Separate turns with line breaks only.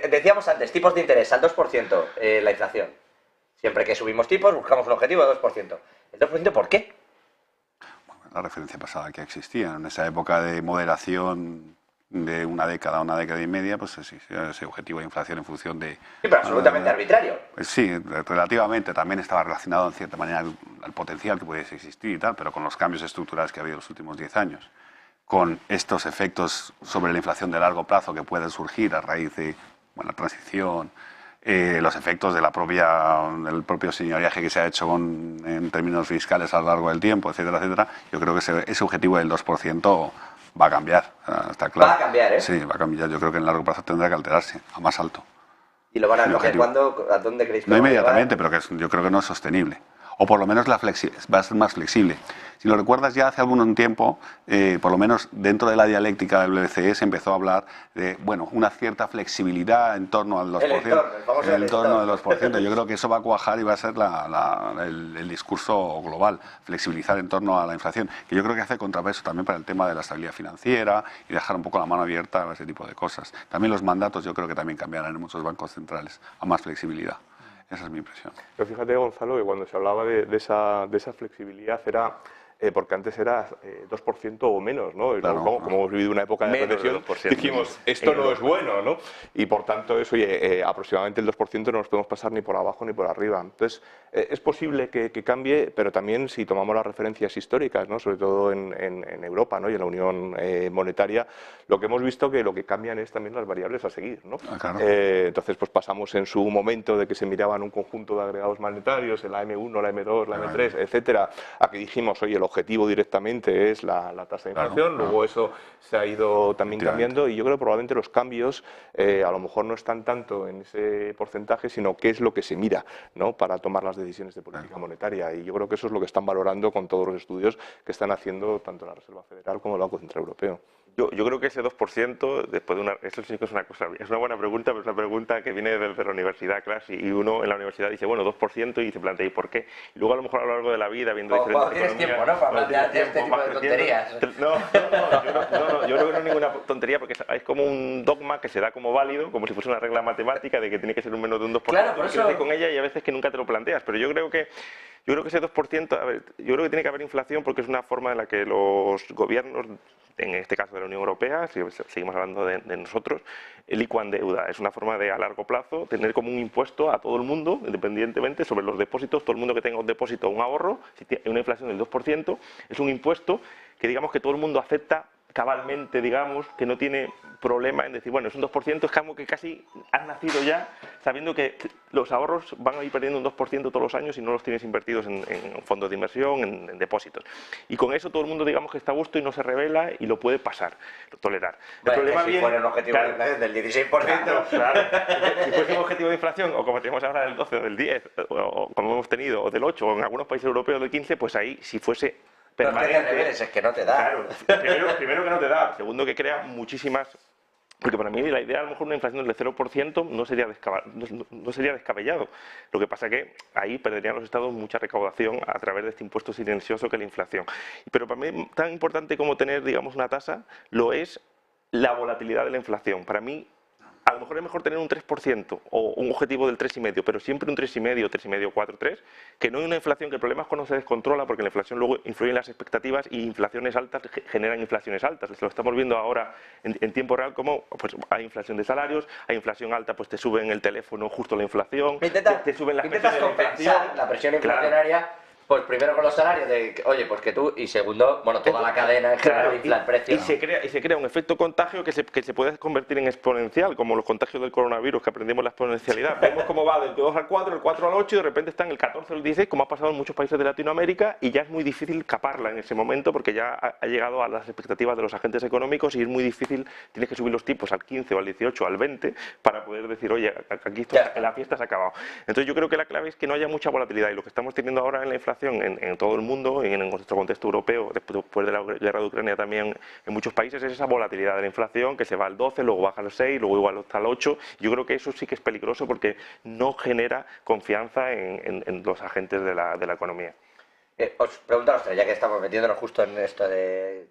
Decíamos antes, tipos de interés al 2%, la inflación. Siempre que subimos tipos buscamos un objetivo de 2%. ¿El 2% por qué?
La referencia pasada que existía. En esa época de moderación de una década y media, pues ese objetivo de inflación en función de...
Sí, pero absolutamente arbitrario.
Pues sí, relativamente también estaba relacionado en cierta manera al potencial que pudiese existir y tal, pero con los cambios estructurales que ha habido en los últimos 10 años, con estos efectos sobre la inflación de largo plazo que pueden surgir a raíz de la transición, los efectos de del propio señoriaje que se ha hecho en términos fiscales a lo largo del tiempo, etcétera, etcétera, yo creo que ese objetivo del 2% va a cambiar, está claro.
Va a cambiar, ¿eh?
Sí, va a cambiar. Yo creo que en largo plazo tendrá que alterarse a más alto.
¿Y lo van a cambiar cuándo? ¿A dónde creéis que
No
lo van a
inmediatamente,
llevar?
pero yo creo que no es sostenible. O por lo menos va a ser más flexible. Si lo recuerdas, ya hace algún tiempo, por lo menos dentro de la dialéctica del BCE se empezó a hablar de una cierta flexibilidad en torno al 2%.
El
entorno del 2%. Yo creo que eso va a cuajar y va a ser el discurso global, flexibilizar en torno a la inflación, que yo creo que hace contrapeso también para el tema de la estabilidad financiera y dejar un poco la mano abierta a ese tipo de cosas. También los mandatos yo creo que también cambiarán en muchos bancos centrales a más flexibilidad. Esa es mi impresión.
Pero fíjate, Gonzalo, que cuando se hablaba de esa flexibilidad era porque antes era 2% o menos, ¿no? Y
Claro,
como hemos vivido una época de recesión, dijimos, esto no es bueno, ¿no? Y por tanto, eso, aproximadamente el 2% no nos podemos pasar ni por abajo ni por arriba. Entonces, es posible que cambie, pero también si tomamos las referencias históricas, ¿no? Sobre todo en Europa, ¿no? Y en la Unión Monetaria, lo que hemos visto que lo que cambian es también las variables a seguir, ¿no?
Claro.
Entonces, pues pasamos en su momento de que se miraban un conjunto de agregados monetarios, la M1, la M2, la M3, etcétera, a que dijimos, oye, el objetivo directamente es la tasa de inflación, luego eso se ha ido también cambiando y yo creo que probablemente los cambios a lo mejor no están tanto en ese porcentaje, sino qué es lo que se mira, ¿no? Para tomar las decisiones de política monetaria y yo creo que eso es lo que están valorando con todos los estudios que están haciendo tanto la Reserva Federal como el Banco Central Europeo.
Yo creo que ese 2%, después de eso sí que es una cosa, es una buena pregunta, pero es una pregunta que viene desde la universidad, claro, y uno en la universidad dice, bueno, 2% y se plantea, ¿y por qué? Y luego a lo mejor a lo largo de la vida, viendo diferentes
tienes tiempo, ¿no? Para plantearte este tipo de tonterías.
No, yo creo que no es ninguna tontería, porque es como un dogma que se da como válido, como si fuese una regla matemática de que tiene que ser un menos de un 2%.
Claro, por eso...
con ella y a veces que nunca te lo planteas, pero yo creo que ese 2%, a ver, yo creo que tiene que haber inflación porque es una forma en la que los gobiernos, en este caso de la Unión Europea, si seguimos hablando de nosotros, licuan deuda. Es una forma de, a largo plazo, tener como un impuesto a todo el mundo, independientemente, sobre los depósitos. Todo el mundo que tenga un depósito o un ahorro, si tiene una inflación del 2%, es un impuesto que digamos que todo el mundo acepta cabalmente, digamos, que no tiene problema en decir, bueno, es un 2%, es como que casi has nacido ya sabiendo que los ahorros van a ir perdiendo un 2% todos los años y no los tienes invertidos en fondos de inversión, en depósitos. Y con eso todo el mundo, digamos, que está a gusto y no se revela y lo puede pasar, tolerar.
El problema si fuera un objetivo de inflación del 16%.
Claro, si fuese un objetivo de inflación, o como tenemos ahora del 12 o del 10, o como hemos tenido, o del 8, o en algunos países europeos del 15, pues ahí, si fuese permanente,
es que no te da.
Claro, primero que no te da, segundo que crea muchísimas... Porque para mí la idea, a lo mejor una inflación del 0% no sería descabellado. Lo que pasa es que ahí perderían los estados mucha recaudación a través de este impuesto silencioso que es la inflación. Pero para mí tan importante como tener, digamos, una tasa, lo es la volatilidad de la inflación. Para mí, a lo mejor es mejor tener un 3% o un objetivo del 3,5%, pero siempre un 3,5, 3,5, 4, 3, que no hay una inflación, que el problema es cuando se descontrola, porque la inflación luego influye en las expectativas y inflaciones altas generan inflaciones altas. Lo estamos viendo ahora en tiempo real, como pues, hay inflación de salarios, hay inflación alta, pues te suben el teléfono justo la inflación, te suben las
intentas compensar la presión inflacionaria. Claro. Pues primero con los salarios, oye, pues que tú, y segundo, bueno, toda la cadena en general infla el precio.
Y se crea un efecto contagio que se puede convertir en exponencial, como los contagios del coronavirus, que aprendimos la exponencialidad. Vemos cómo va del 2 al 4, el 4 al 8, y de repente está en el 14 o el 16, como ha pasado en muchos países de Latinoamérica, y ya es muy difícil caparla en ese momento, porque ya ha llegado a las expectativas de los agentes económicos, y es muy difícil, tienes que subir los tipos al 15 o al 18 o al 20, para poder decir, oye, aquí la fiesta se ha acabado. Entonces yo creo que la clave es que no haya mucha volatilidad, y lo que estamos teniendo ahora en la inflación, en todo el mundo y en nuestro contexto europeo, después de la guerra de Ucrania también en muchos países, es esa volatilidad de la inflación que se va al 12, luego baja al 6, luego igual hasta al 8. Yo creo que eso sí que es peligroso porque no genera confianza en los agentes de la economía.
Os pregunto, ya que estamos metiéndonos justo en esto de